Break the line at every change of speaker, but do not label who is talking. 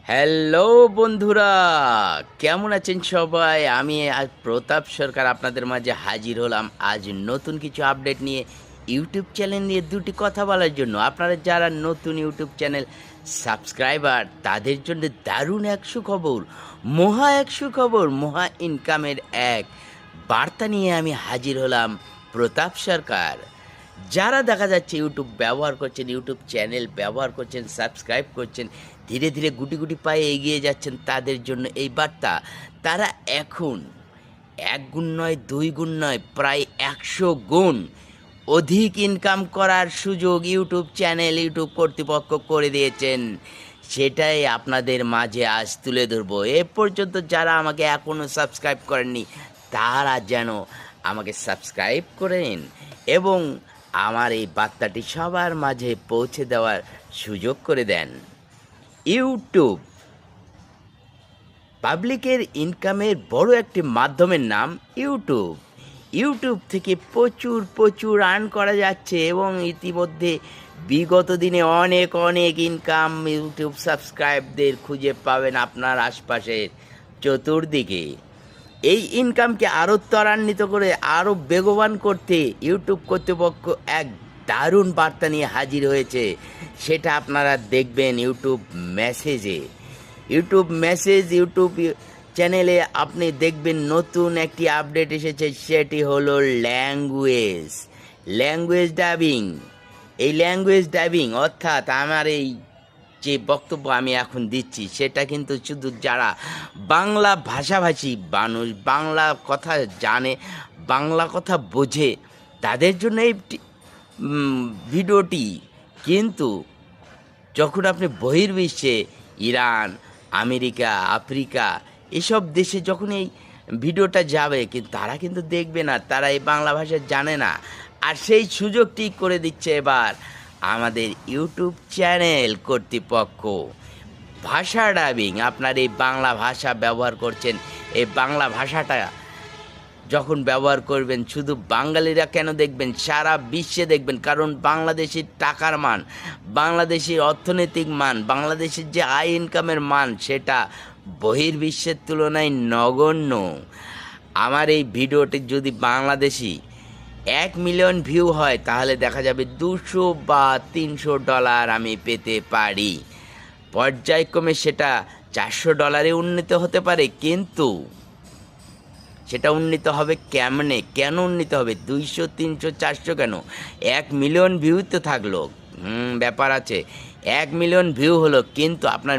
Hello বন্ধুরা, কেমন আছেন সবাই? আমি আজ প্রতাপ সরকার আপনাদের মাঝে হাজির হলাম আজ নতুন কিছু আপডেট নিয়ে, ইউটিউব চ্যানেল নিয়ে দুটি কথা বলার জন্য। আপনারা যারা নতুন ইউটিউব চ্যানেল সাবস্ক্রাইবার, তাদের জন্য দারুণ এক সুখবর, এক সুখবর, মহা ইনকামের এক বার্তা নিয়ে আমি হাজির হলাম, প্রতাপ সরকার। যারা দেখা যাচ্ছে ইউটিউব ব্যবহার করছেন, ইউটিউব চ্যানেল ব্যবহার করছেন, সাবস্ক্রাইব করছেন, ধীরে ধীরে গুটি গুটি পায়ে এগিয়ে যাচ্ছেন, তাদের জন্য এই বার্তা। তারা এখন 1 গুণ নয়, 2 গুণ নয়, প্রায় 100 গুণ অধিক ইনকাম করার সুযোগ ইউটিউব চ্যানেল, ইউটিউব কর্তৃপক্ষ করে দিয়েছেন। সেটাই আপনাদের মাঝে আজ তুলে ধরবো। এ পর্যন্ত যারা আমাকে এখনও সাবস্ক্রাইব করেননি, তারা যেন আমাকে সাবস্ক্রাইব করেন এবং আমার এই বার্তাটি সবার মাঝে পৌঁছে দেওয়ার সুযোগ করে দেন। ইউটিউব পাবলিকের ইনকামের বড় একটি মাধ্যমের নাম ইউটিউব। ইউটিউব থেকে প্রচুর প্রচুর আর্ন করা যাচ্ছে এবং ইতিমধ্যে বিগত দিনে অনেক অনেক ইনকাম ইউটিউব সাবস্ক্রাইবদের খুঁজে পাবেন আপনার আশপাশের চতুর্দিকে। এই ইনকামকে আরও ত্বরান্বিত করে আরও বেগবান করতে ইউটিউব কর্তৃপক্ষ এক দারুণ বার্তা নিয়ে হাজির হয়েছে। সেটা আপনারা দেখবেন ইউটিউব মেসেজে। ইউটিউব চ্যানেলে আপনি দেখবেন নতুন একটি আপডেট এসেছে, সেটি হলো ল্যাঙ্গুয়েজ ডাবিং। এই ল্যাঙ্গুয়েজ ডাবিং অর্থাৎ আমার এই যে বক্তব্য আমি এখন দিচ্ছি, সেটা কিন্তু শুধু যারা বাংলা ভাষাভাষী মানুষ, বাংলা কথা জানে, বাংলা কথা বোঝে, তাদের জন্য এই ভিডিওটি। কিন্তু যখন আপনি বহির্বিশ্বে ইরান, আমেরিকা, আফ্রিকা এসব দেশে যখন এই ভিডিওটা যাবে, কিন্তু তারা কিন্তু দেখবে না, তারা এই বাংলা ভাষা জানে না। আর সেই সুযোগটি করে দিচ্ছে এবার আমাদের ইউটিউব চ্যানেল কর্তৃপক্ষ। ভাষা ডাবিং, আপনার এই বাংলা ভাষা ব্যবহার করছেন, এই বাংলা ভাষাটা যখন ব্যবহার করবেন, শুধু বাঙালিরা কেন দেখবেন, সারা বিশ্বে দেখবেন। কারণ বাংলাদেশের টাকার মান, বাংলাদেশের অর্থনৈতিক মান, বাংলাদেশের যে আয় ইনকামের মান, সেটা বহির্বিশ্বের তুলনায় নগণ্য। আমার এই ভিডিওটি যদি বাংলাদেশি 1 মিলিয়ন ভিউ হয়, তাহলে দেখা যাবে 200 বা $300 আমি পেতে পারি। পর্যায়ক্রমে সেটা $400 উন্নীত হতে পারে। কিন্তু সেটা উন্নীত হবে কেমনে? কেন উন্নীত হবে? 200, 300, 400 কেন? 1 মিলিয়ন ভিউ তো থাকলো। ব্যাপার আছে। 1 মিলিয়ন ভিউ হলো, কিন্তু আপনার